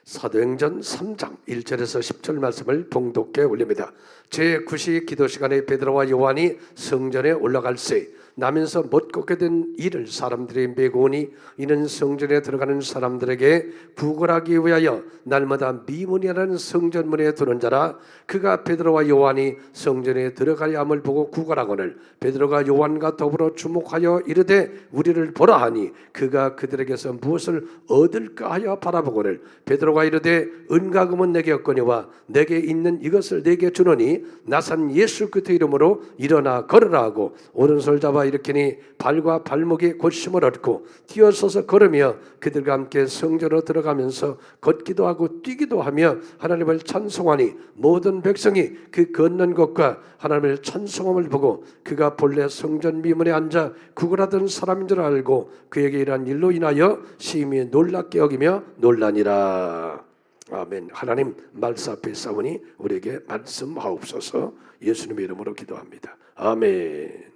사도행전 3장 1절에서 10절 말씀을 봉독해 올립니다. 제9시 기도 시간에 베드로와 요한이 성전에 올라갈새 나면서 못 걷게 된 이를 사람들이 메고 오니 이는 성전에 들어가는 사람들에게 부걸하기 위하여 날마다 미문이라는 성전문에 두는 자라. 그가 베드로와 요한이 성전에 들어가야 함을 보고 구걸하거늘 베드로가 요한과 더불어 주목하여 이르되 우리를 보라 하니 그가 그들에게서 무엇을 얻을까 하여 바라보거늘 베드로가 이르되 은과 금은 내게 없거니와 내게 있는 이것을 내게 주노니 나산 예수 그리스도의 이름으로 일어나 걸으라 하고 오른손을 잡아 일으키니 발과 발목이 곧심을 얻고 뛰어서서 걸으며 그들과 함께 성전으로 들어가면서 걷기도 하고 뛰기도 하며 하나님을 찬송하니 모든 백성이 그 걷는 것과 하나님을 찬송함을 보고 그가 본래 성전 미문에 앉아 구걸하던 사람인 줄 알고 그에게 일한 일로 인하여 심히 놀랍게 여기며 놀라니라. 아멘. 하나님 말씀 앞에 싸우니 우리에게 말씀하옵소서. 예수님의 이름으로 기도합니다. 아멘.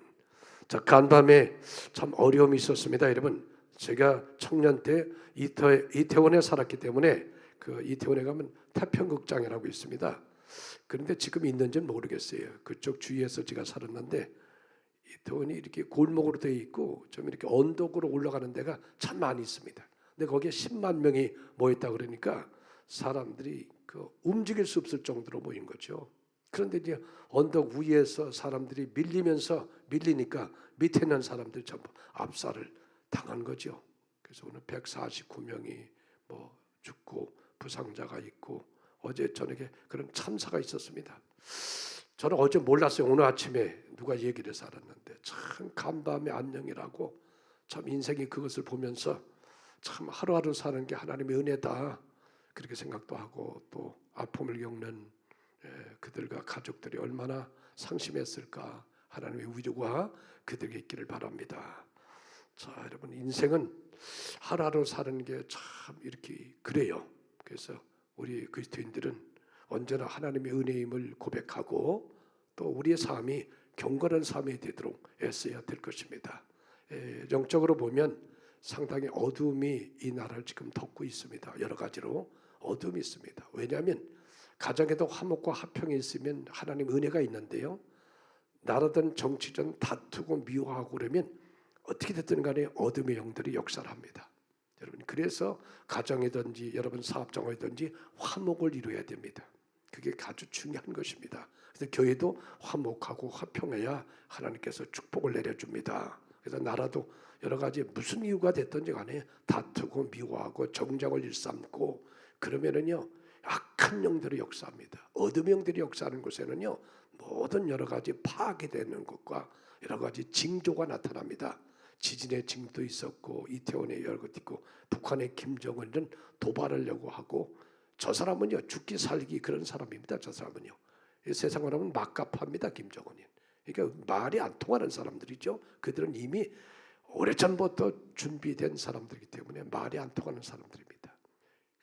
자, 간밤에 참 어려움이 있었습니다. 여러분, 제가 청년 때 이태원에 살았기 때문에 그 이태원에 가면 태평극장이라고 있습니다. 그런데 지금 있는지는 모르겠어요. 그쪽 주위에서 제가 살았는데 이태원이 이렇게 골목으로 되어 있고 좀 이렇게 언덕으로 올라가는 데가 참 많이 있습니다. 근데 거기에 10만 명이 모였다 그러니까 사람들이 움직일 수 없을 정도로 모인 거죠. 그런데 이제 언덕 위에서 사람들이 밀리니까 밑에 있는 사람들이 전부 압살을 당한 거죠. 그래서 오늘 149명이 죽고 부상자가 있고 어제 저녁에 그런 참사가 있었습니다. 저는 어제 몰랐어요. 오늘 아침에 누가 얘기를 해서 알았는데 참 간밤의 안녕이라고 참 인생이 그것을 보면서 참 하루하루 사는 게 하나님의 은혜다 그렇게 생각도 하고 또 아픔을 겪는 그들과 가족들이 얼마나 상심했을까 하나님의 위로가 그들에게 있기를 바랍니다. 자, 여러분 인생은 하루하루 사는 게 참 이렇게 그래요. 그래서 우리 그리스도인들은 언제나 하나님의 은혜임을 고백하고 또 우리의 삶이 경건한 삶이 되도록 애써야 될 것입니다. 영적으로 보면 상당히 어두움이 이 나라를 지금 덮고 있습니다. 여러 가지로 어둠이 있습니다. 왜냐하면 가정에도 화목과 화평이 있으면 하나님 은혜가 있는데요. 나라든 정치든 다투고 미워하고 그러면 어떻게 됐든 간에 어둠의 영들이 역사를 합니다. 여러분 그래서 가정이든지 여러분 사업장이든지 화목을 이루어야 됩니다. 그게 아주 중요한 것입니다. 그래서 교회도 화목하고 화평해야 하나님께서 축복을 내려줍니다. 그래서 나라도 여러 가지 무슨 이유가 됐든지 간에 다투고 미워하고 정쟁을 일삼고 그러면은요 악한 영들이 역사합니다. 어둠 영들이 역사하는 곳에는요 모든 여러 가지 파괴되는 것과 여러 가지 징조가 나타납니다. 지진의 징도 있었고 이태원에 여러 것 있고 북한의 김정은은 도발하려고 하고 저 사람은요 죽기 살기 그런 사람입니다. 저 사람은요 세상으로 하면 막가파입니다. 김정은이. 그러니까 말이 안 통하는 사람들이죠. 그들은 이미 오래전부터 준비된 사람들이기 때문에 말이 안 통하는 사람들입니다.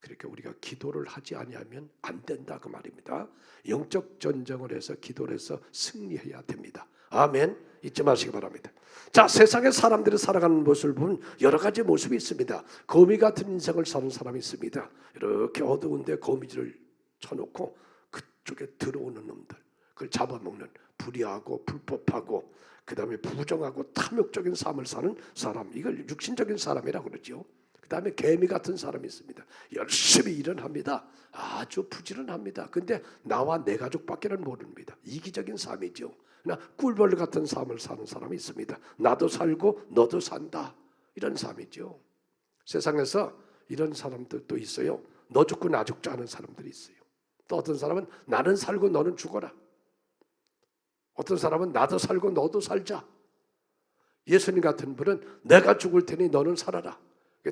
그러니까 우리가 기도를 하지 아니하면 안 된다 그 말입니다. 영적 전쟁을 해서 기도를 해서 승리해야 됩니다. 아멘. 잊지 마시기 바랍니다. 자, 세상의 사람들이 살아가는 모습을 보면 여러 가지 모습이 있습니다. 거미 같은 인생을 사는 사람이 있습니다. 이렇게 어두운데 거미줄을 쳐놓고 그쪽에 들어오는 놈들 그걸 잡아먹는 불의하고 불법하고 그 다음에 부정하고 탐욕적인 삶을 사는 사람 이걸 육신적인 사람이라고 그러죠. 그 다음에 개미 같은 사람이 있습니다. 열심히 일은 합니다. 아주 부지런합니다. 근데 나와 내 가족밖에는 모릅니다. 이기적인 삶이죠. 그러나 꿀벌 같은 삶을 사는 사람이 있습니다. 나도 살고 너도 산다 이런 삶이죠. 세상에서 이런 사람들도 있어요. 너 죽고 나 죽자 하는 사람들이 있어요. 또 어떤 사람은 나는 살고 너는 죽어라. 어떤 사람은 나도 살고 너도 살자. 예수님 같은 분은 내가 죽을 테니 너는 살아라.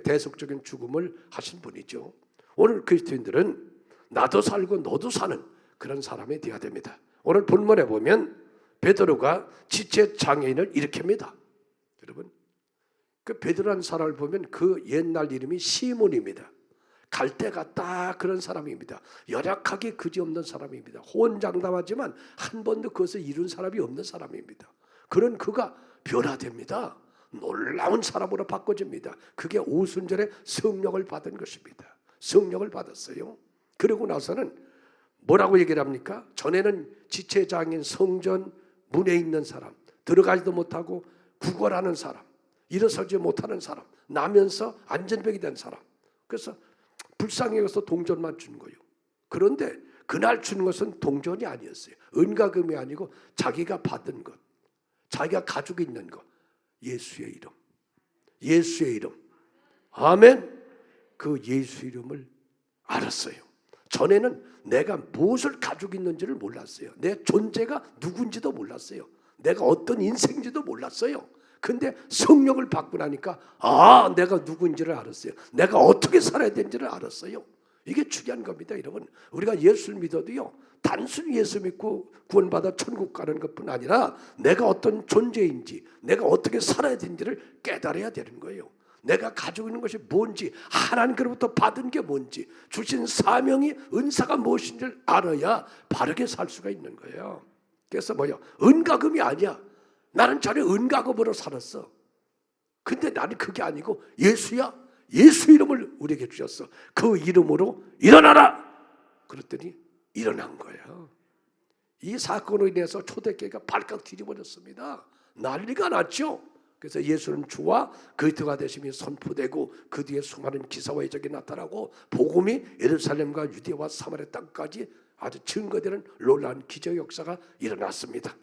대속적인 죽음을 하신 분이죠. 오늘 그리스도인들은 나도 살고 너도 사는 그런 사람이 되어야 됩니다. 오늘 본문에 보면 베드로가 지체 장애인을 일으킵니다. 여러분 그 베드로라는 사람을 보면 그 옛날 이름이 시몬입니다. 갈대 같다 그런 사람입니다. 열악하게 그지없는 사람입니다. 호언장담하지만 한 번도 그것을 이룬 사람이 없는 사람입니다. 그런 그가 변화됩니다. 놀라운 사람으로 바꿔집니다. 그게 오순절에 성령을 받은 것입니다. 성령을 받았어요. 그러고 나서는 뭐라고 얘기를 합니까? 전에는 지체장인 성전 문에 있는 사람, 들어가지도 못하고 구걸하는 사람, 일어서지 못하는 사람, 나면서 안전병이 된 사람. 그래서 불쌍히 여기서 동전만 준 거예요. 그런데 그날 주는 것은 동전이 아니었어요. 은과금이 아니고 자기가 받은 것, 자기가 가지고 있는 것, 예수의 이름, 예수의 이름. 아멘. 그 예수 이름을 알았어요. 전에는 내가 무엇을 가지고 있는지를 몰랐어요. 내 존재가 누군지도 몰랐어요. 내가 어떤 인생인지도 몰랐어요. 근데 성령을 받고 나니까 내가 누군지를 알았어요. 내가 어떻게 살아야 되는지를 알았어요. 이게 중요한 겁니다, 여러분. 우리가 예수를 믿어도요, 단순히 예수 믿고 구원받아 천국 가는 것뿐 아니라 내가 어떤 존재인지, 내가 어떻게 살아야 되는지를 깨달아야 되는 거예요. 내가 가지고 있는 것이 뭔지, 하나님께로부터 받은 게 뭔지, 주신 사명이, 은사가 무엇인지를 알아야 바르게 살 수가 있는 거예요. 그래서 은과금이 아니야. 나는 전에 은과금으로 살았어. 근데 나는 그게 아니고 예수야. 예수 이름을 우리에게 주셨어. 그 이름으로 일어나라. 그랬더니 일어난 거예요. 이 사건으로 인해서 초대교회가 발칵 뒤집어졌습니다. 난리가 났죠. 그래서 예수는 주와 그리스도가 되심이 선포되고 그 뒤에 수많은 기사와 이적이 나타나고 복음이 예루살렘과 유대와 사마리아 땅까지 아주 증거되는 놀라운 기적 역사가 일어났습니다.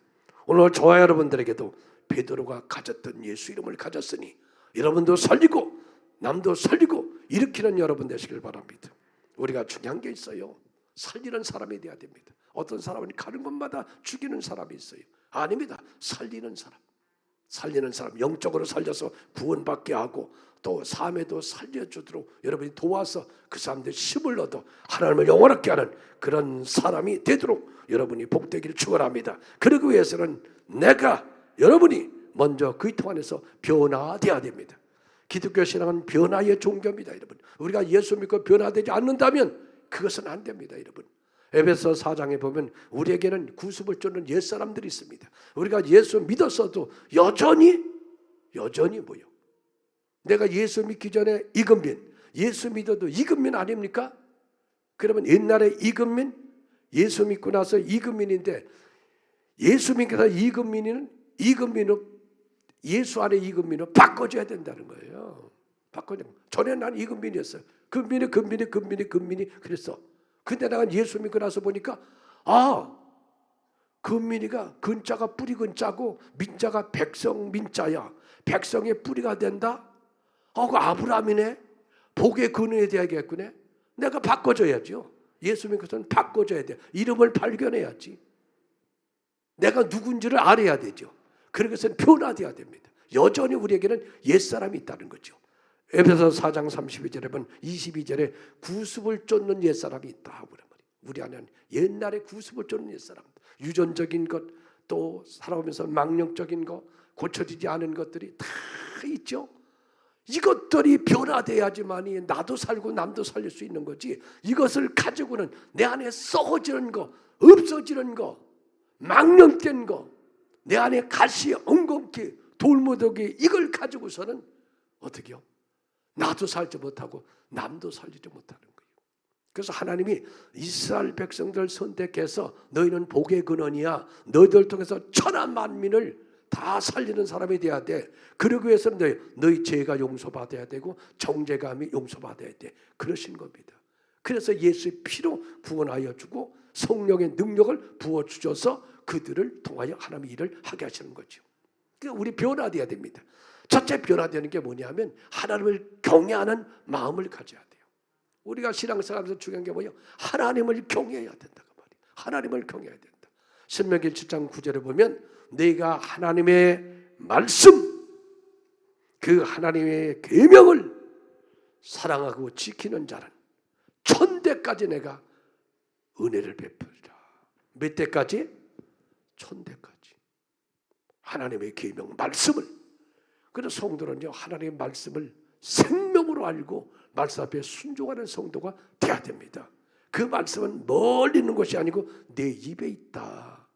오늘 저와 여러분들에게도 베드로가 가졌던 예수 이름을 가졌으니 여러분도 살리고 남도 살리고 일으키는 여러분 되시길 바랍니다. 우리가 중요한 게 있어요. 살리는 사람이 돼야 됩니다. 어떤 사람은 가는 곳마다 죽이는 사람이 있어요. 아닙니다. 살리는 사람, 영적으로 살려서 구원받게 하고 또 삶에도 살려주도록 여러분이 도와서 그 사람들 힘을 얻어 하나님을 영원하게 하는 그런 사람이 되도록 여러분이 복되기를 축원합니다. 그러기 위해서는 여러분이 먼저 그리스도 안에서 변화되어야 됩니다. 기독교 신앙은 변화의 종교입니다, 여러분. 우리가 예수 믿고 변화되지 않는다면 그것은 안 됩니다, 여러분. 에베소 4장에 보면 우리에게는 구습을 쫓는 옛사람들이 있습니다. 우리가 예수 믿었어도 여전히 내가 예수 믿기 전에 이근민, 예수 믿어도 이근민 아닙니까? 그러면 옛날에 이근민, 예수 믿고 나서 이근민인데 예수 믿고 나서 이근민은 예수 안에 이근민은 바꿔줘야 된다는 거예요. 전에 난 이근민이었어요. 근민이 그랬어. 근데 내가 예수 믿고 나서 보니까 근민이가 근자가 뿌리 근자고 민자가 백성 민자야. 백성의 뿌리가 된다? 그 아브라함이네. 복의 근원에 대하겠구네. 내가 바꿔줘야죠. 예수 믿고서는 바꿔줘야 돼. 이름을 발견해야지. 내가 누군지를 알아야 되죠. 그러기 위해서는 변화되어야 됩니다. 여전히 우리에게는 옛사람이 있다는 거죠. 에베소 4장 32절에 보면 22절에 구습을 쫓는 옛사람이 있다 하고 그런 말이에요. 우리 안에는 옛날에 구습을 쫓는 옛사람, 유전적인 것, 또 살아오면서 망령적인 것, 고쳐지지 않은 것들이 다 있죠. 이것들이 변화돼야지만이 나도 살고 남도 살릴 수 있는 거지. 이것을 가지고는 내 안에 썩어지는 거, 없어지는 거, 망령된 거, 내 안에 가시, 엉겅퀴, 돌무더기 이걸 가지고서는 어떻게요? 나도 살지 못하고 남도 살리지 못하는 거예요. 그래서 하나님이 이스라엘 백성들을 선택해서 너희는 복의 근원이야. 너희들 통해서 천하 만민을 다 살리는 사람이 돼야 돼. 그러기 위해서는 너희 죄가 용서받아야 되고 정죄감이 용서받아야 돼. 그러신 겁니다. 그래서 예수의 피로 구원하여 주고 성령의 능력을 부어주셔서 그들을 통하여 하나님의 일을 하게 하시는 거죠. 그러니까 우리 변화돼야 됩니다. 첫째 변화되는 게 뭐냐면 하나님을 경외하는 마음을 가져야 돼요. 우리가 신앙생활에서 중요한 게 뭐예요? 하나님을 경외해야 된다고 말이에요. 하나님을 경외해야 된다. 신명기 7장 9절에 보면 내가 하나님의 말씀, 그 하나님의 계명을 사랑하고 지키는 자는 천대까지 내가 은혜를 베풀리라. 몇 대까지? 천대까지. 하나님의 계명, 말씀을. 그래서 성도는요, 하나님의 말씀을 생명으로 알고 말씀 앞에 순종하는 성도가 돼야 됩니다. 그 말씀은 멀리 있는 것이 아니고 내 입에 있다.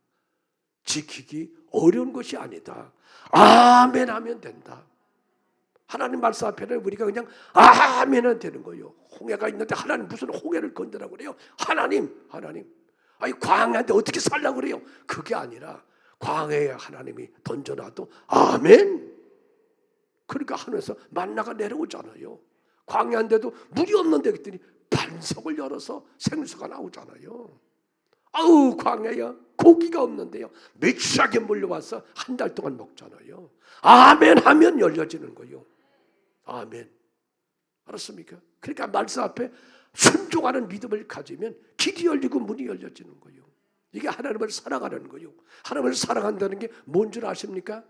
지키기 어려운 것이 아니다. 아멘 하면 된다. 하나님 말씀 앞에는 우리가 그냥 아멘 하면 되는 거예요. 홍해가 있는데 하나님 무슨 홍해를 건드라고 그래요? 하나님. 아니 광야인데 어떻게 살라고 그래요? 그게 아니라 광야에 하나님이 던져놔도 아멘. 그러니까 하늘에서 만나가 내려오잖아요. 광야인데도 물이 없는데 그랬더니 반석을 열어서 생수가 나오잖아요. 아우 광야야 고기가 없는데요 메추라기 몰려와서 한 달 동안 먹잖아요. 아멘 하면 열려지는 거예요. 아멘. 알았습니까? 그러니까 말씀 앞에 순종하는 믿음을 가지면 길이 열리고 문이 열려지는 거예요. 이게 하나님을 사랑하는 거예요. 하나님을 사랑한다는 게 뭔 줄 아십니까?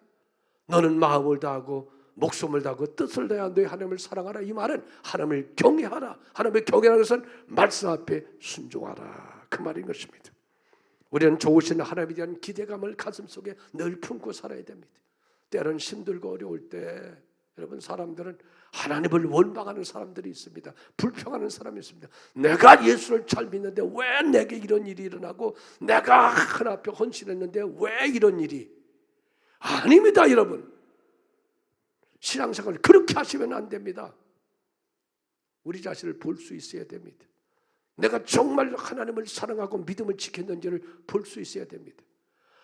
너는 마음을 다하고 목숨을 다하고 뜻을 다해 너희 하나님을 사랑하라. 이 말은 하나님을 경외하라. 하나님을 경외하는 것은 말씀 앞에 순종하라. 그 말인 것입니다. 우리는 좋으신 하나님에 대한 기대감을 가슴속에 늘 품고 살아야 됩니다. 때로는 힘들고 어려울 때 여러분 사람들은 하나님을 원망하는 사람들이 있습니다. 불평하는 사람이 있습니다. 내가 예수를 잘 믿는데 왜 내게 이런 일이 일어나고 내가 하나님 앞에 헌신했는데 왜 이런 일이. 아닙니다 여러분. 신앙생활을 그렇게 하시면 안 됩니다. 우리 자신을 볼 수 있어야 됩니다. 내가 정말 하나님을 사랑하고 믿음을 지켰는지를 볼 수 있어야 됩니다.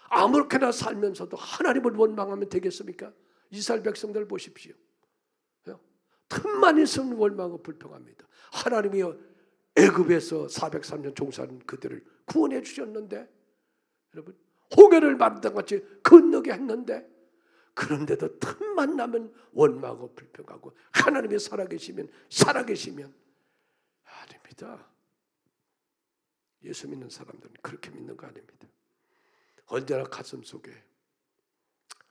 아무렇게나 살면서도 하나님을 원망하면 되겠습니까? 이스라엘 백성들 보십시오. 틈만 있으면 원망하고 불평합니다. 하나님이 애굽에서 403년 종사한 그들을 구원해 주셨는데 여러분 홍해를 마르다 같이 건너게 했는데 그런데도 틈만 나면 원망하고 불평하고 하나님이 살아계시면 아닙니다. 예수 믿는 사람들은 그렇게 믿는 거 아닙니다. 언제나 가슴속에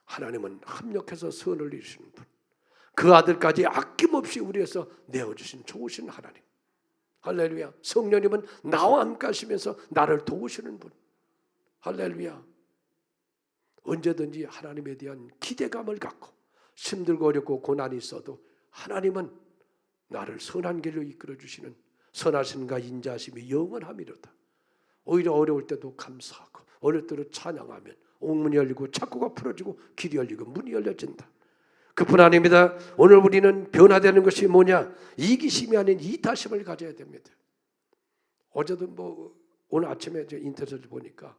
하나님은 합력해서 선을 이루시는 분, 그 아들까지 아낌없이 우리 위해서 내어주신 좋으신 하나님, 할렐루야. 성령님은 나와 함께 하시면서 나를 도우시는 분, 할렐루야. 언제든지 하나님에 대한 기대감을 갖고 힘들고 어렵고 고난이 있어도 하나님은 나를 선한 길로 이끌어주시는 선하신가 인자하심이 영원함이로다. 오히려 어려울 때도 감사하고 어려울 때도 찬양하면 옥문이 열리고 창고가 풀어지고 길이 열리고 문이 열려진다. 그뿐 아닙니다. 오늘 우리는 변화되는 것이 뭐냐? 이기심이 아닌 이타심을 가져야 됩니다. 어제도 오늘 아침에 인터넷을 보니까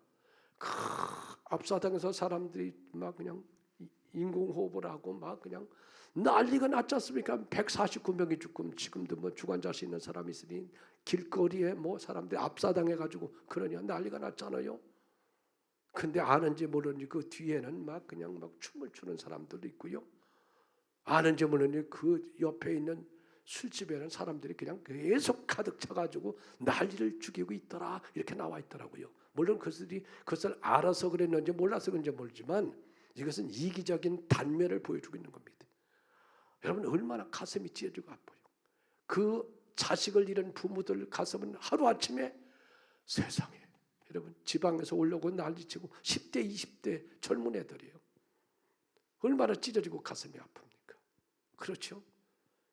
앞사당에서 사람들이 막 그냥 인공호흡을 하고 막 그냥 난리가 났지 않습니까? 149명이 죽고 지금도 주관자실 있는 사람이 있으니 길거리에 사람들이 압사당해가지고 그러냐 난리가 났잖아요. 근데 아는지 모르는지 그 뒤에는 막 춤을 추는 사람들도 있고요. 아는지 모르는지 그 옆에 있는 술집에는 사람들이 그냥 계속 가득 차가지고 난리를 죽이고 있더라 이렇게 나와 있더라고요. 물론 그것을 알아서 그랬는지 몰라서 그런지 모르지만 이것은 이기적인 단면을 보여주고 있는 겁니다. 여러분 얼마나 가슴이 찢어지고 아파요. 그 자식을 잃은 부모들 가슴은 하루아침에 세상에 여러분 지방에서 올라오고 난리치고 10대 20대 젊은 애들이에요. 얼마나 찢어지고 가슴이 아픕니까? 그렇죠?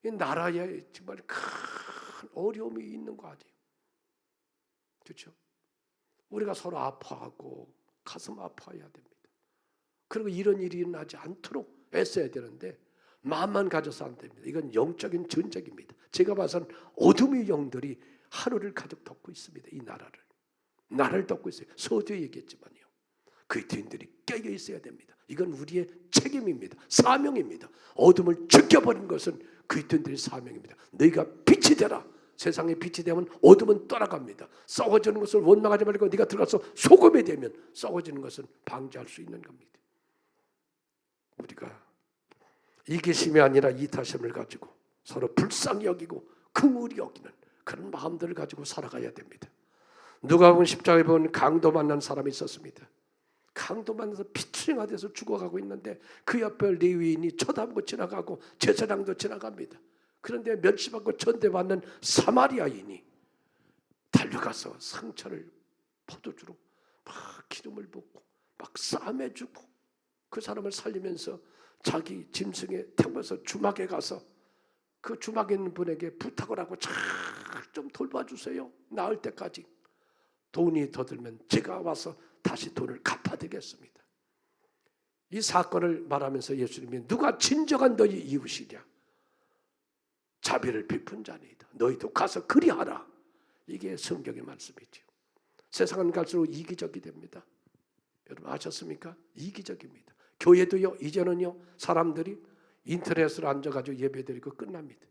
이 나라에 정말 큰 어려움이 있는 거 아니에요. 그렇죠? 우리가 서로 아파하고 가슴 아파해야 됩니다. 그리고 이런 일이 일어나지 않도록 애써야 되는데 마음만 가져서 안 됩니다. 이건 영적인 전쟁입니다. 제가 봐서는 어둠의 영들이 하루를 가득 덮고 있습니다. 이 나라를 덮고 있어요. 서두에 얘기했지만요. 그리스도인들이 깨어 있어야 됩니다. 이건 우리의 책임입니다. 사명입니다. 어둠을 죽여버린 것은 그리스도인들의 사명입니다. 너희가 빛이 되라. 세상에 빛이 되면 어둠은 떠나갑니다. 썩어지는 것을 원망하지 말고 네가 들어가서 소금이 되면 썩어지는 것은 방지할 수 있는 겁니다. 우리가 이기심이 아니라 이타심을 가지고 서로 불쌍히 여기고 긍휼히 여기는 그런 마음들을 가지고 살아가야 됩니다. 누가복음 10장에 보면 강도 만난 사람이 있었습니다. 강도 만나서 피투성이가 돼서 죽어가고 있는데 그 옆에 레위인이 쳐다보고 지나가고 제사장도 지나갑니다. 그런데 멸시받고 전대받는 사마리아인이 달려가서 상처를 포도주로 막 기름을 붓고 막 싸매주고 그 사람을 살리면서 자기 짐승에 태워서 주막에 가서 그 주막에 있는 분에게 부탁을 하고 잘 좀 돌봐주세요. 나을 때까지 돈이 더 들면 제가 와서 다시 돈을 갚아드리겠습니다. 이 사건을 말하면서 예수님이 누가 진정한 너희 이웃이냐? 자비를 베푼 자니이다. 너희도 가서 그리하라. 이게 성경의 말씀이죠. 세상은 갈수록 이기적이 됩니다. 여러분 아셨습니까? 이기적입니다. 교회도요, 이제는요, 사람들이 인터넷으로 앉아가지고 예배드리고 끝납니다.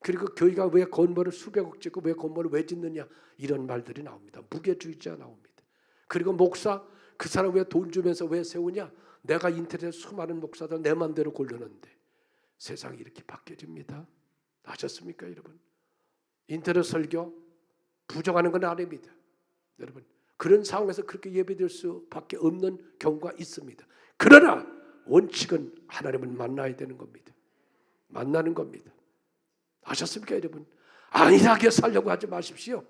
그리고 교회가 왜 건물을 수백억 짓고 왜 건물을 왜 짓느냐, 이런 말들이 나옵니다. 무게주의자 나옵니다. 그리고 목사, 그 사람 왜 돈 주면서 왜 세우냐? 내가 인터넷 수많은 목사들 내 맘대로 고르는데. 세상이 이렇게 바뀌어집니다. 아셨습니까, 여러분? 인터넷 설교 부정하는 건 아닙니다. 여러분, 그런 상황에서 그렇게 예배될 수밖에 없는 경우가 있습니다. 그러나 원칙은 하나님을 만나야 되는 겁니다. 만나는 겁니다. 아셨습니까, 여러분? 안일하게 살려고 하지 마십시오.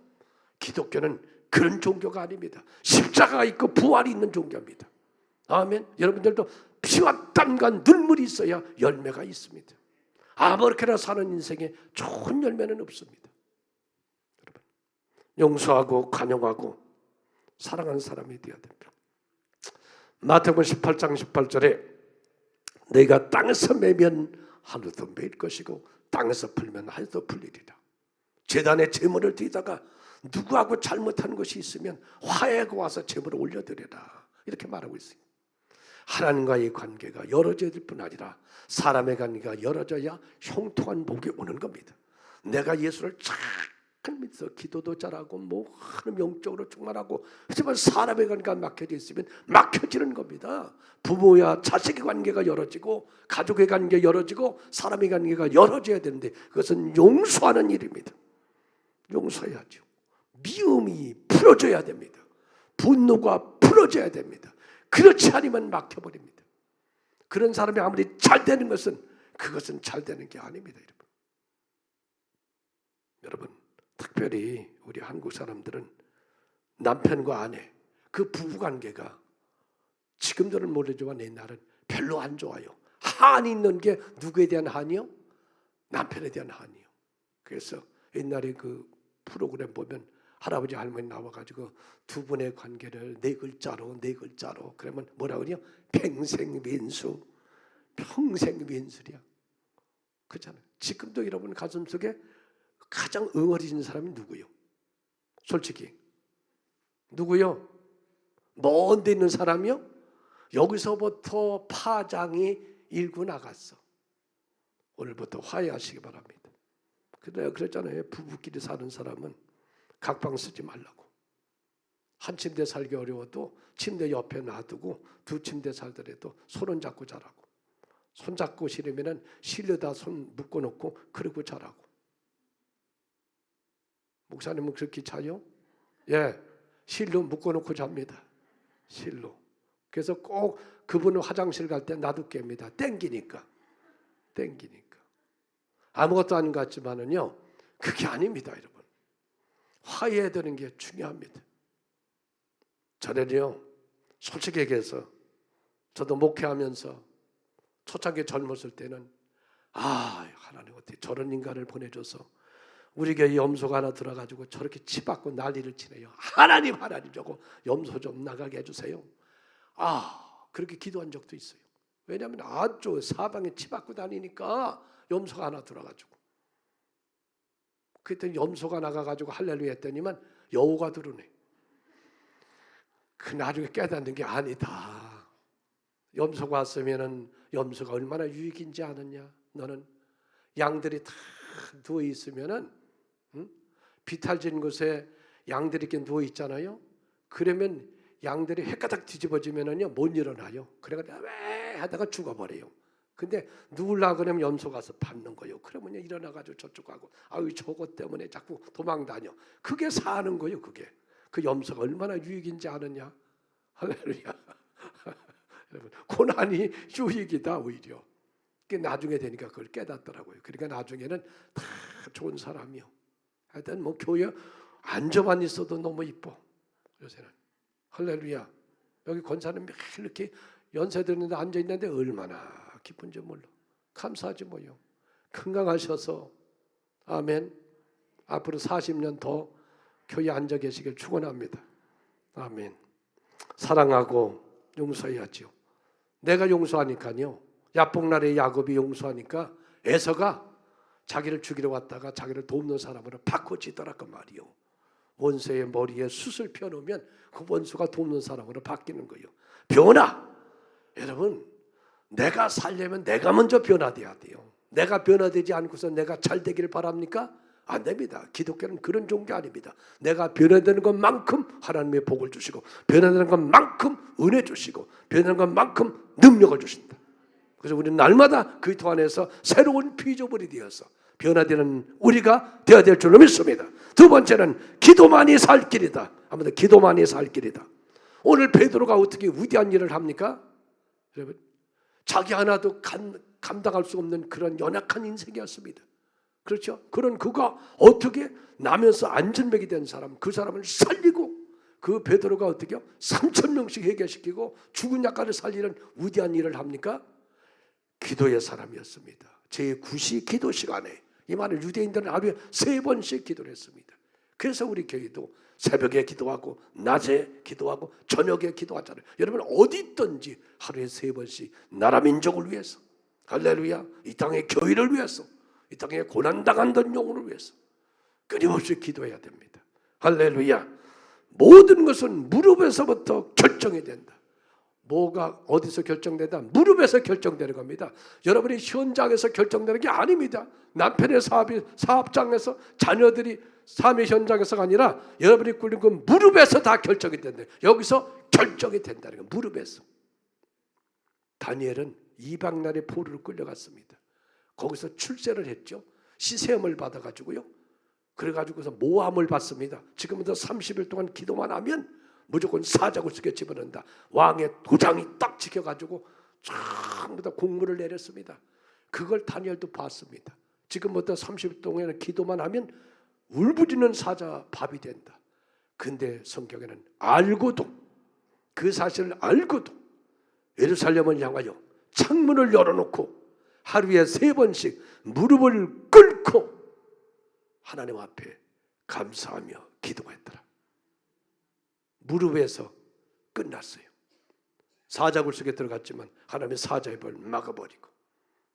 기독교는 그런 종교가 아닙니다. 십자가가 있고 부활이 있는 종교입니다. 아멘. 여러분들도 피와 땀과 눈물이 있어야 열매가 있습니다. 아무렇게나 사는 인생에 좋은 열매는 없습니다. 여러분, 용서하고 관용하고 사랑하는 사람이 되어야 됩니다. 마태복음 18장 18절에 내가 땅에서 매면 하늘도 매일 것이고 땅에서 풀면 하늘도 풀리리라. 제단에 제물을 드리다가 누구하고 잘못한 것이 있으면 화해하고 와서 제물을 올려드려라. 이렇게 말하고 있어요. 하나님과의 관계가 열어져야 될 뿐 아니라 사람의 관계가 열어져야 형통한 복이 오는 겁니다. 내가 예수를 잘 믿어 기도도 잘하고 뭐 하나님 영적으로 충만하고 하지만 사람의 관계가 막혀져 있으면 막혀지는 겁니다. 부모와 자식의 관계가 열어지고 가족의 관계가 열어지고 사람의 관계가 열어져야 되는데 그것은 용서하는 일입니다. 용서해야죠. 미움이 풀어져야 됩니다. 분노가 풀어져야 됩니다. 그렇지 않으면 막혀버립니다. 그런 사람이 아무리 잘 되는 것은 그것은 잘 되는 게 아닙니다. 여러분, 특별히 우리 한국 사람들은 남편과 아내 그 부부관계가 지금들은 모르지만 옛날은 별로 안 좋아요. 한이 있는 게 누구에 대한 한이요? 남편에 대한 한이요. 그래서 옛날에 그 프로그램 보면 할아버지 할머니 나와가지고 두 분의 관계를 네 글자로 그러면 뭐라고 그래요? 평생민수. 평생민수야. 그렇잖아요. 지금도 여러분 가슴속에 가장 응어리진 사람이 누구요? 솔직히 누구요? 먼 데 있는 사람이요? 여기서부터 파장이 일고 나갔어. 오늘부터 화해하시기 바랍니다. 그래요, 그랬잖아요. 부부끼리 사는 사람은 각방 쓰지 말라고. 한 침대 살기 어려워도 침대 옆에 놔두고 두 침대 살더라도 손은 잡고 자라고. 손 잡고 싫으면은 실려다 손 묶어놓고 그러고 자라고. 목사님은 그렇게 자요? 예, 실로 묶어놓고 잡니다. 실로. 그래서 꼭 그분은 화장실 갈 때 나도 깹니다. 땡기니까. 아무것도 아닌 것 같지만은요, 그게 아닙니다, 여러분. 화해해야 되는 게 중요합니다. 전에요, 솔직히 얘기해서 저도 목회하면서 초창기 젊었을 때는 하나님 어떻게 저런 인간을 보내줘서 우리 교회 염소가 하나 들어가지고 저렇게 치받고 난리를 치네요. 하나님 저거 염소 좀 나가게 해주세요. 그렇게 기도한 적도 있어요. 왜냐하면 아주 사방에 치받고 다니니까 염소가 하나 들어가지고 그때 염소가 나가가지고 할렐루야 했더니만 여우가 들어오네. 그 나중에 깨닫는 게 아니다. 염소가 왔으면은 염소가 얼마나 유익인지 아느냐? 너는 양들이 다 누워 있으면은 비탈진 곳에 양들이 이렇게 누워 있잖아요. 그러면 양들이 헷가닥 뒤집어지면은요 못 일어나요. 그래가지고 왜 하다가 죽어버려요. 근데 누우려고 그러면 염소 가서 밟는 거예요. 그러면 일어나가지고 저쪽 가고 저것 때문에 자꾸 도망다녀. 그게 사는 거예요. 그게 그 염소가 얼마나 유익인지 아느냐? 할렐루야. 여러분, 고난이 유익이다 오히려. 그게 나중에 되니까 그걸 깨닫더라고요. 그러니까 나중에는 다 좋은 사람이요. 하여튼 뭐 교회 앉아만 있어도 너무 이뻐 요새는. 할렐루야. 여기 권사님 매일 이렇게 연세 드는데 앉아 있는데 얼마나 기쁜지 몰라. 감사하지 뭐요. 건강하셔서 아멘. 앞으로 40년 더 교회에 앉아 계시길 축원합니다. 아멘. 사랑하고 용서해야죠. 내가 용서하니까요. 야복날의 야곱이 용서하니까 에서가 자기를 죽이러 왔다가 자기를 돕는 사람으로 바꿔지더라 그 말이요. 원수의 머리에 숯을 펴놓으면 그 원수가 돕는 사람으로 바뀌는 거예요. 변화. 여러분, 내가 살려면 내가 먼저 변화돼야 돼요. 내가 변화되지 않고서 내가 잘 되기를 바랍니까? 안 됩니다. 기독교는 그런 종교 아닙니다. 내가 변화되는 것만큼 하나님의 복을 주시고, 변화되는 것만큼 은혜 주시고, 변화되는 것만큼 능력을 주신다. 그래서 우리는 날마다 그리스도 안에서 새로운 피조물이 되어서 변화되는 우리가 되어야 될 줄로 믿습니다. 두 번째는 기도만이 살 길이다. 아무튼 기도만이 살 길이다. 오늘 베드로가 어떻게 위대한 일을 합니까? 여러분, 자기 하나도 감당할 수 없는 그런 연약한 인생이었습니다. 그렇죠? 그런 그가 어떻게 나면서 안전뱅이 된 사람, 그 사람을 살리고, 그 베드로가 어떻게 3,000명씩 해결시키고 죽은 약간을 살리는 위대한 일을 합니까? 기도의 사람이었습니다. 제9시 기도 시간에, 이 말을 유대인들은 하루에 3번씩 기도를 했습니다. 그래서 우리 교회도 새벽에 기도하고 낮에 기도하고 저녁에 기도하잖아요. 여러분 어디 있든지 하루에 3번씩 나라 민족을 위해서, 할렐루야, 이 땅의 교회를 위해서, 이 땅에 고난당한던 영혼을 위해서 끊임없이 기도해야 됩니다. 할렐루야. 모든 것은 무릎에서부터 결정이 된다. 뭐가 어디서 결정된다? 무릎에서 결정되는 겁니다. 여러분이 현장에서 결정되는 게 아닙니다. 남편의 사업장에서, 자녀들이 삶의 현장에서가 아니라 여러분이 꿇는 그 무릎에서 다 결정이 된다. 여기서 결정이 된다는 거예요. 무릎에서. 다니엘은 이방 나라의 포로로 끌려갔습니다. 거기서 출세를 했죠. 시샘을 받아가지고요. 그래가지고서 모함을 받습니다. 지금부터 30일 동안 기도만 하면 무조건 사자굴 속에 집어넣는다. 왕의 도장이 딱 지켜가지고 전부 다 공문을 내렸습니다. 그걸 다니엘도 봤습니다. 지금부터 30일 동안 기도만 하면 울부짖는 사자 밥이 된다. 근데 성경에는 알고도, 그 사실을 알고도 예루살렘을 향하여 창문을 열어놓고 하루에 3번씩 무릎을 꿇고 하나님 앞에 감사하며 기도했더라. 무릎에서 끝났어요. 사자굴 속에 들어갔지만 하나님의 사자의 벌을 막아버리고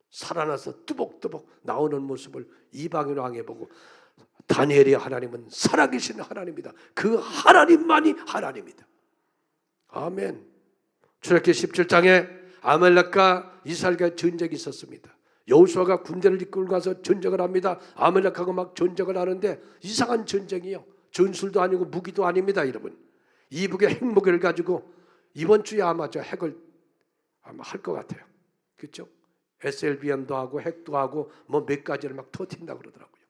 살아나서 뚜벅뚜벅 나오는 모습을 이방인 왕이 보고, 다니엘이 하나님은 살아계신 하나님이다. 그 하나님만이 하나님이다. 아멘. 출애굽기 17장에 아말렉과 이스라엘과 전쟁이 있었습니다. 여호수아가 군대를 이끌고 가서 전쟁을 합니다. 아말렉하고 막 전쟁을 하는데 이상한 전쟁이요. 전술도 아니고 무기도 아닙니다, 여러분. 이북의 핵무기를 가지고 이번 주에 아마 저 핵을 아마 할 것 같아요. 그렇죠? SLBM도 하고 핵도 하고 뭐 몇 가지를 막 터뜨린다 그러더라고요.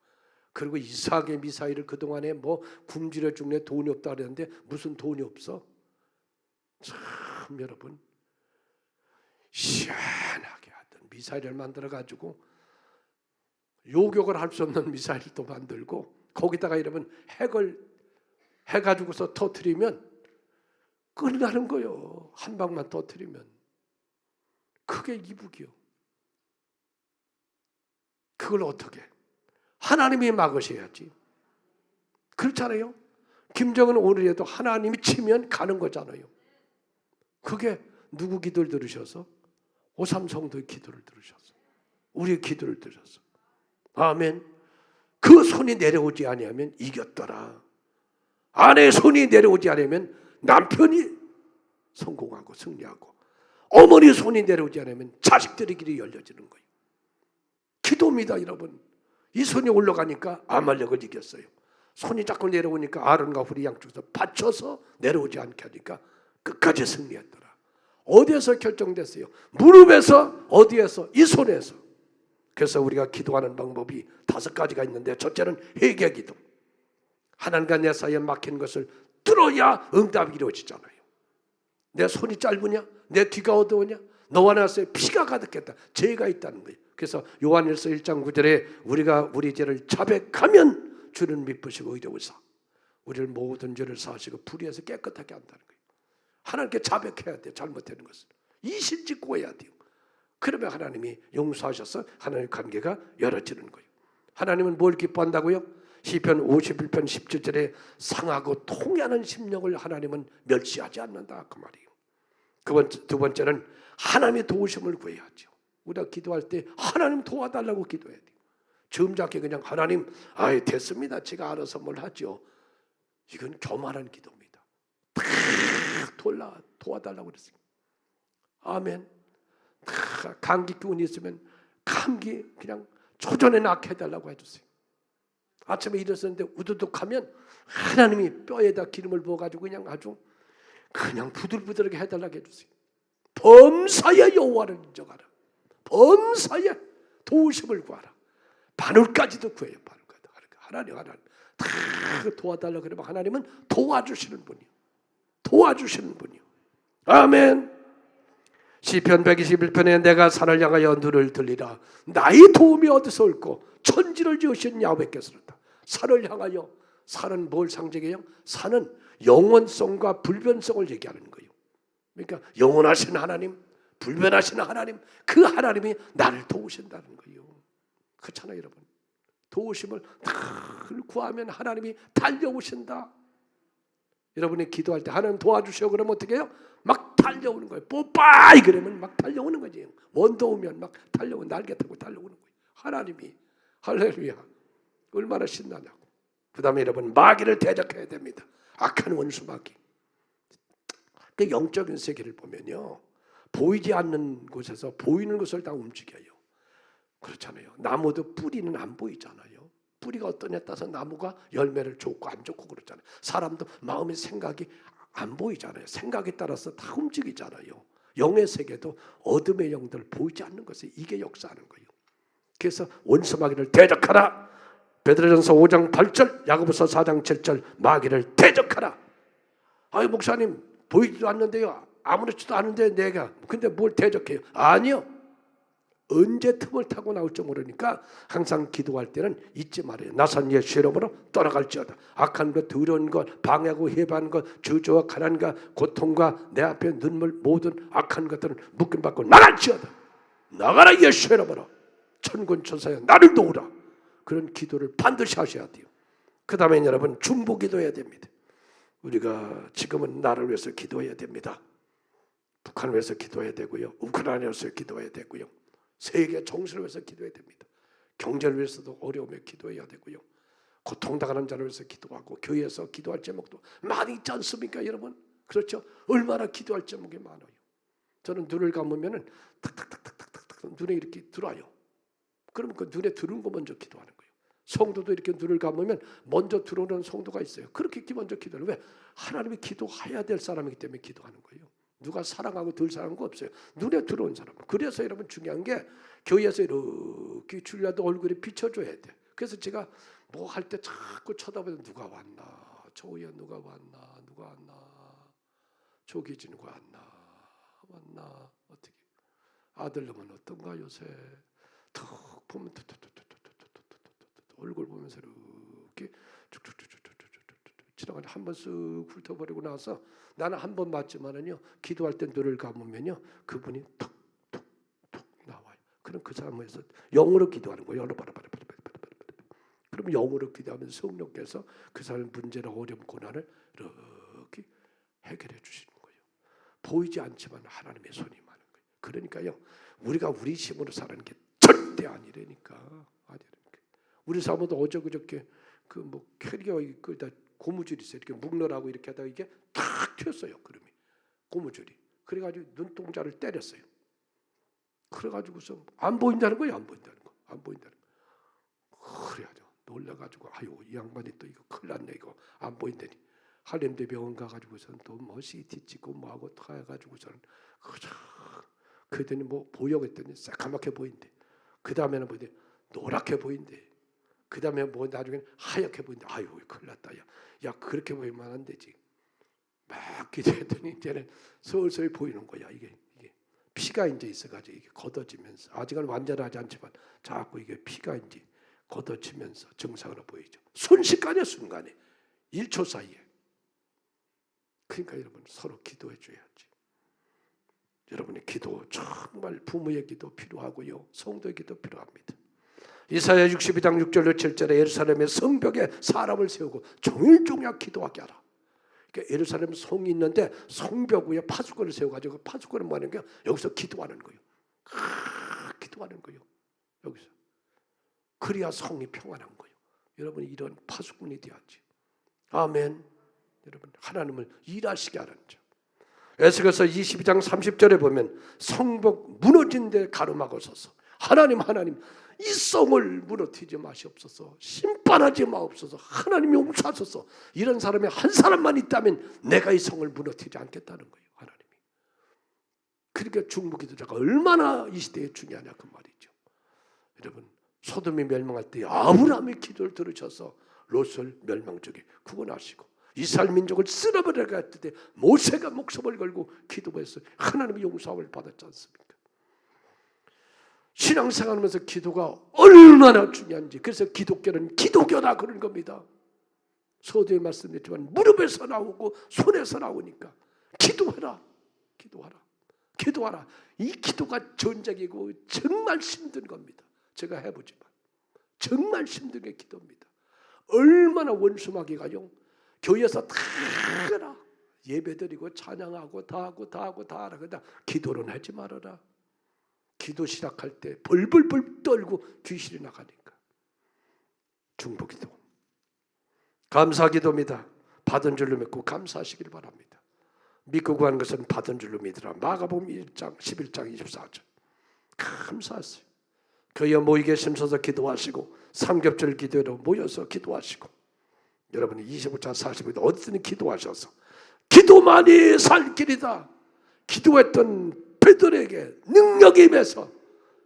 그리고 이상하게 미사일을 그동안에 뭐 굶주려 죽네, 돈이 없다 그랬는데 무슨 돈이 없어? 참 여러분, 시원하게 하던 미사일을 만들어 가지고 요격을 할 수 없는 미사일도 만들고 거기다가 여러분 핵을 해가지고서 터뜨리면 끝나는 거요. 한 방만 터뜨리면. 그게 이북이요. 그걸 어떻게? 하나님이 막으셔야지. 그렇잖아요. 김정은 오늘에도 하나님이 치면 가는 거잖아요. 그게 누구 기도를 들으셔서? 오삼성도의 기도를 들으셔서, 우리의 기도를 들으셔서. 아멘. 그 손이 내려오지 아니하면 이겼더라. 아내의 손이 내려오지 않으면 남편이 성공하고 승리하고, 어머니 손이 내려오지 않으면 자식들의 길이 열려지는 거예요. 기도입니다, 여러분. 이 손이 올라가니까 아말렉을 이겼어요. 손이 자꾸 내려오니까 아론과 훌이 양쪽에서 받쳐서 내려오지 않게 하니까 끝까지 승리했더라. 어디에서 결정됐어요? 무릎에서. 어디에서? 이 손에서. 그래서 우리가 기도하는 방법이 5가지가 있는데, 첫째는 회개 기도. 하나님과 내 사이에 막힌 것을 뚫어야 응답이 이루어지잖아요. 내 손이 짧으냐? 내 뒤가 어두우냐? 너와 나 사이에 피가 가득했다. 죄가 있다는 거예요. 그래서 요한일서 1장 9절에 우리가 우리 죄를 자백하면 주는 미쁘시고 의로우사 우리를 모든 죄를 사하시고 불의에서 깨끗하게 한다는 거예요. 하나님께 자백해야 돼요. 잘못되는 것을 이실직고 해야 돼요. 그러면 하나님이 용서하셔서 하나님의 관계가 열어지는 거예요. 하나님은 뭘 기뻐한다고요? 시편 51편 17절에 상하고 통하는 심령을 하나님은 멸시하지 않는다, 그 말이에요. 두 번째는 하나님의 도우심을 구해야죠. 우리가 기도할 때 하나님 도와달라고 기도해야 돼요. 점잖게 그냥 하나님, 아이 됐습니다. 제가 알아서 뭘 하죠. 이건 교만한 기도입니다. 다 도와달라고 그랬어요. 아멘. 다 감기 기운이 있으면 감기 그냥 조전에 낫게 해달라고 해주세요. 아침에 일어섰는데 우두둑하면 하나님이 뼈에다 기름을 부어가지고 그냥 아주 그냥 부들부들하게 해달라고 해주세요. 범사에 여호와를 인정하라. 범사에 도우심을 구하라. 바늘까지도 구해요. 바늘까지. 하나님 다 도와달라고 그러면 하나님은 도와주시는 분이요. 도와주시는 분이요. 아멘. 시편 121편에 내가 산을 향하여 눈을 들리라. 나의 도움이 어디서 올고 천지를 지으신 야훼께서로다. 산을 향하여, 산은 뭘 상징해요? 산은 영원성과 불변성을 얘기하는 거예요. 그러니까 영원하신 하나님, 불변하신 하나님, 그 하나님이 나를 도우신다는 거예요. 그렇잖아요, 여러분. 도우심을 구하면 하나님이 달려오신다. 여러분이 기도할 때 하나님 도와주시오 그러면 어떻게 해요? 막 달려오는 거예요. 뽀빠이 그러면 막 달려오는 거지. 원도 오면 막 달려오고 날개 타고 달려오는 거예요. 하나님이. 할렐루야. 얼마나 신나냐고. 그 다음에 여러분 마귀를 대적해야 됩니다. 악한 원수 마귀. 그 영적인 세계를 보면요, 보이지 않는 곳에서 보이는 것을 다 움직여요. 그렇잖아요. 나무도 뿌리는 안 보이잖아요. 뿌리가 어떠냐에 따라서 나무가 열매를 줬고 안 줬고 그렇잖아요. 사람도 마음의 생각이 안 보이잖아요. 생각에 따라서 다 움직이잖아요. 영의 세계도 어둠의 영들 보이지 않는 것이 이게 역사하는 거예요. 그래서 원수 마귀를 대적하라. 베드로전서 5장 8절, 야고보서 4장 7절, 마귀를 대적하라. 아유 목사님 보이지도 않는데요, 아무렇지도 않은데 내가 근데 뭘 대적해요? 아니요. 언제 틈을 타고 나올지 모르니까 항상 기도할 때는 잊지 말아요. 나선 예수 이름으로 떠나갈지어다. 악한 것, 더러운 것, 방해하고 해방하는 것, 저주와 가난과 고통과 내 앞에 눈물 모든 악한 것들은 묶임받고 나갈지어다. 나가라 예수 이름으로. 천군 천사여 나를 도우라. 그런 기도를 반드시 하셔야 돼요. 그 다음에 여러분 중보 기도해야 됩니다. 우리가 지금은 나를 위해서 기도해야 됩니다. 북한을 위해서 기도해야 되고요. 우크라이나를 위해서 기도해야 되고요. 세계 정신을 위해서 기도해야 됩니다. 경제를 위해서도 어려움에 기도해야 되고요. 고통당하는 자를 위해서 기도하고 교회에서 기도할 제목도 많이 있지 않습니까 여러분? 그렇죠? 얼마나 기도할 제목이 많아요. 저는 눈을 감으면 탁탁탁탁탁탁 눈에 이렇게 들어와요. 그러면 그 눈에 들어온 거 먼저 기도하는 거예요. 성도도 이렇게 눈을 감으면 먼저 들어오는 성도가 있어요. 그렇게 먼저 기도하는 왜? 하나님이 기도해야 될 사람이기 때문에 기도하는 거예요. 누가 사랑하고 덜 사랑하는 거 없어요. 눈에 들어온 사람. 그래서 여러분 중요한 게 교회에서 이렇게 주일날도 얼굴에 비춰줘야 돼. 그래서 제가 뭐 할 때 자꾸 쳐다보면 누가 왔나, 저 위에 누가 왔나, 누가 왔나, 조기진 누가 왔나 어떻게 아들놈은 어떤가 요새 툭 보면 얼굴 보면서 이렇게 쭉쭉쭉쭉쭉쭉쭉 지나가다 한 번 쓱 훑어버리고 나서 나는 한 번 맞지만은요 기도할 때 눈을 감으면요 그분이 툭툭툭 나와요. 그럼 그 사람에서 영으로 기도하는 거예요. 그럼 영으로 기도하면 성령께서 그 사람의 문제나 어려움 고난을 이렇게 해결해 주시는 거예요. 보이지 않지만 하나님의 손이 많은 거예요. 그러니까요 우리가 우리 힘으로 사는 게 절대 아니라니까. 우리 사모도 어제 그저께 그 뭐 캐리어 이거다 고무줄이 있어요. 이렇게 묶느라고 이렇게 하다가 이게 탁 튀었어요. 그럼이 고무줄이. 그래가지고 눈동자를 때렸어요. 그래가지고서 안 보인다는 거예요. 안 보인다는 거. 그래가지고 놀라가지고 아유 이 양반이 또 이거 큰일 났네 이거 안 보인다니. 할렘대 병원 가가지고서는 또 뭐 CT 찍고 뭐하고 다 해가지고서는 그랬더니 뭐 보여 그랬더니 새까맣게 보인대. 그 다음에는 뭐지 노랗게 보인대. 그 다음에 뭐 나중에는 하얗게 보인대. 아유 큰일 났다. 야 그렇게 보이면 안 되지. 막 기도했더니 이제는 서서히 보이는 거야. 이게 피가 이제 있어가지고 이게 걷어지면서 아직은 완전하지 않지만 자꾸 이게 피가 이제 걷어지면서 정상으로 보이죠. 순식간에 1초 사이에. 그러니까 여러분 서로 기도해 줘야지. 여러분의 기도 정말 부모의 기도 필요하고요. 성도의 기도 필요합니다. 이사야 62장 6절로 7절에 예루살렘의 성벽에 사람을 세우고 종일 종일 기도하게 하라. 그러니까 예루살렘 성이 있는데 성벽 위에 파수꾼을 세워가지고 파수꾼은 뭐 하는 거야? 여기서 기도하는 거예요. 기도하는 거예요. 여기서. 그래야 성이 평안한 거예요. 여러분 이런 파수꾼이 돼야지. 아멘. 여러분 하나님을 일하시게 하는 자. 에스겔서 22장 30절에 보면 성벽 무너진 데 가로막아 서서 하나님 이 성을 무너뜨리지 마시옵소서. 심판하지 마옵소서. 하나님 용서하소서. 이런 사람이 한 사람만 있다면 내가 이 성을 무너뜨리지 않겠다는 거예요. 하나님이. 그러니까 중보기도자가 얼마나 이 시대에 중요하냐 그 말이죠. 여러분 소돔이 멸망할 때 아브라함의 기도를 들으셔서 롯을 멸망 쪽에 구원하시고 이스라엘 민족을 쓸어버리려고 했을 때 모세가 목숨을 걸고 기도해서 하나님의 용서함을 받았지 않습니까? 신앙생활하면서 기도가 얼마나 중요한지. 그래서 기독교는 기도교다 그런 겁니다. 서두에 말씀드렸지만 무릎에서 나오고 손에서 나오니까 기도하라. 이 기도가 전쟁이고 정말 힘든 겁니다. 제가 해보지만 정말 힘든 게 기도입니다. 얼마나 원수마귀가요 교회에서 다 하라 예배드리고 찬양하고 다 하라 그러다 기도는 하지 말아라. 기도 시작할 때 벌벌벌 떨고 귀신이 나가니까. 중보기도 감사기도입니다. 받은 줄로 믿고 감사하시길 바랍니다. 믿고 구하는 것은 받은 줄로 믿으라. 마가복음 1장 11장 24절. 감사하세요. 그여 모이게 심서서 기도하시고 삼겹절 기도로 모여서 기도하시고 여러분이 25장 45절 어디든 기도하셔서 기도만이 살 길이다. 기도했던 베드로에게 능력이 임해서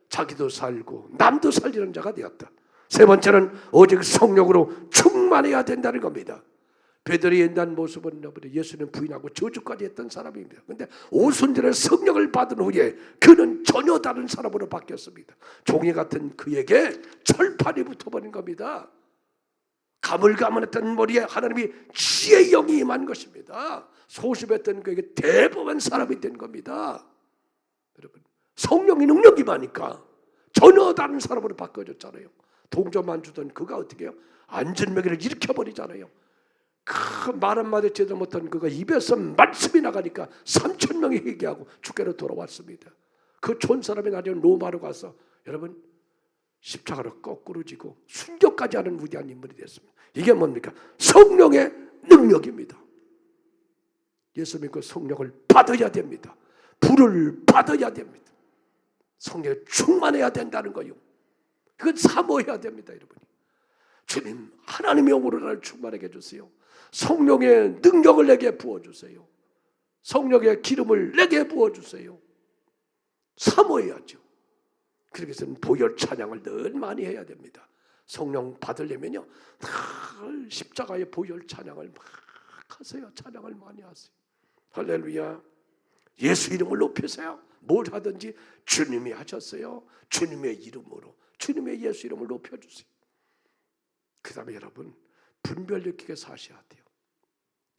자기도 살고 남도 살리는 자가 되었다. 세 번째는 오직 성령으로 충만해야 된다는 겁니다. 베드로의 옛날 모습은 예수님 부인하고 저주까지 했던 사람입니다. 그런데 오순절에 성령을 받은 후에 그는 전혀 다른 사람으로 바뀌었습니다. 종이 같은 그에게 철판이 붙어버린 겁니다. 가물가물했던 머리에 하나님이 지혜의 영이 임한 것입니다. 소심했던 그에게 대범한 사람이 된 겁니다. 여러분 성령의 능력이 많으니까 전혀 다른 사람으로 바꿔졌잖아요. 동전만 주던 그가 어떻게 해요? 안전매기를 일으켜버리잖아요. 그 말 한마디 제대로 못한 그가 입에서 말씀이 나가니까 3,000명이 회개하고 주께로 돌아왔습니다. 그 촌 사람이 나중에 로마로 가서 여러분 십자가로 거꾸로 지고 순교까지 하는 위대한 인물이 됐습니다. 이게 뭡니까? 성령의 능력입니다. 예수 믿고 성령을 받아야 됩니다. 불을 받아야 됩니다. 성령에 충만해야 된다는 거요. 그건 사모해야 됩니다, 여러분이. 주님, 하나님의 영으로 나를 충만하게 해주세요. 성령의 능력을 내게 부어주세요. 성령의 기름을 내게 부어주세요. 사모해야죠. 그렇게 해서는 보혈 찬양을 늘 많이 해야 됩니다. 성령 받으려면요, 늘 십자가의 보혈 찬양을 막 하세요. 찬양을 많이 하세요. 할렐루야. 예수 이름을 높이세요. 뭘 하든지 주님이 하셨어요. 주님의 이름으로, 주님의 예수 이름을 높여주세요. 그 다음에 여러분 분별 느끼게 사셔야 돼요.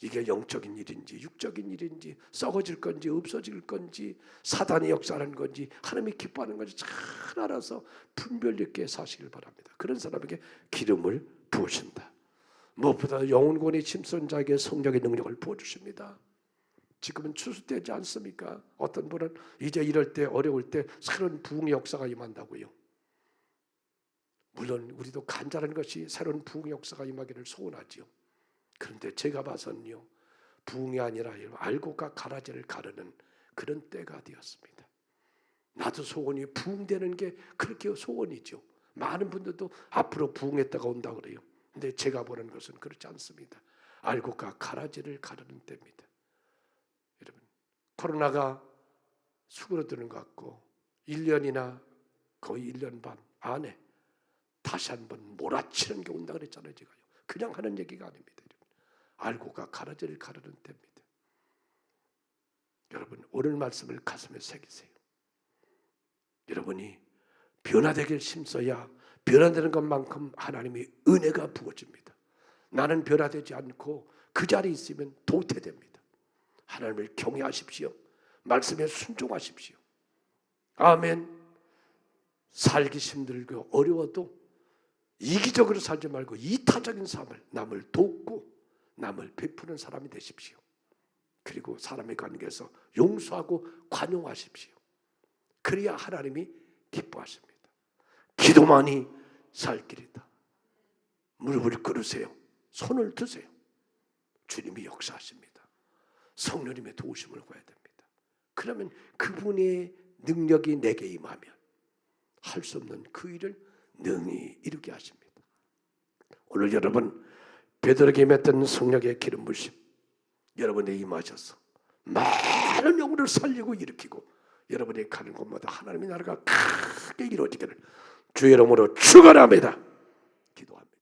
이게 영적인 일인지 육적인 일인지 썩어질 건지 없어질 건지 사단이 역사하는 건지 하나님이 기뻐하는 건지 잘 알아서 분별 있게 사시길 바랍니다. 그런 사람에게 기름을 부으신다. 무엇보다 영혼권이 침선 자에게 성령의 능력을 부어주십니다. 지금은 추수되지 않습니까? 어떤 분은 이제 이럴 때 어려울 때 새로운 부흥의 역사가 임한다고요. 물론 우리도 간절한 것이 새로운 부흥의 역사가 임하기를 소원하지요. 그런데 제가 봐서는요, 부흥이 아니라 알곡과 가라지를 가르는 그런 때가 되었습니다. 나도 소원이 부흥되는 게 그렇게 소원이죠. 많은 분들도 앞으로 부흥의 때가 온다 그래요. 근데 제가 보는 것은 그렇지 않습니다. 알곡과 가라지를 가르는 때입니다. 여러분, 코로나가 수그러드는 것 같고 1년이나 거의 1년 반 안에 다시 한번 몰아치는 게 온다 그랬잖아요. 제가요. 그냥 하는 얘기가 아닙니다. 알곡과 가라지를 가르는 때입니다. 여러분 오늘 말씀을 가슴에 새기세요. 여러분이 변화되길 힘써야 변화되는 것만큼 하나님의 은혜가 부어집니다. 나는 변화되지 않고 그 자리에 있으면 도태됩니다. 하나님을 경외하십시오. 말씀에 순종하십시오. 아멘. 살기 힘들고 어려워도 이기적으로 살지 말고 이타적인 삶을 남을 돕고 남을 베푸는 사람이 되십시오. 그리고 사람의 관계에서 용서하고 관용하십시오. 그래야 하나님이 기뻐하십니다. 기도만이 살 길이다. 무릎을 꿇으세요. 손을 드세요. 주님이 역사하십니다. 성령님의 도우심을 구해야 됩니다. 그러면 그분의 능력이 내게 임하면 할 수 없는 그 일을 능히 이루게 하십니다. 오늘 여러분 베드로에게 임했던 성령의 기름 부으심 여러분에 임하셔서 많은 영혼을 살리고 일으키고 여러분이 가는 곳마다 하나님의 나라가 크게 이루어지기를 주의 이름으로 축원합니다. 기도합니다.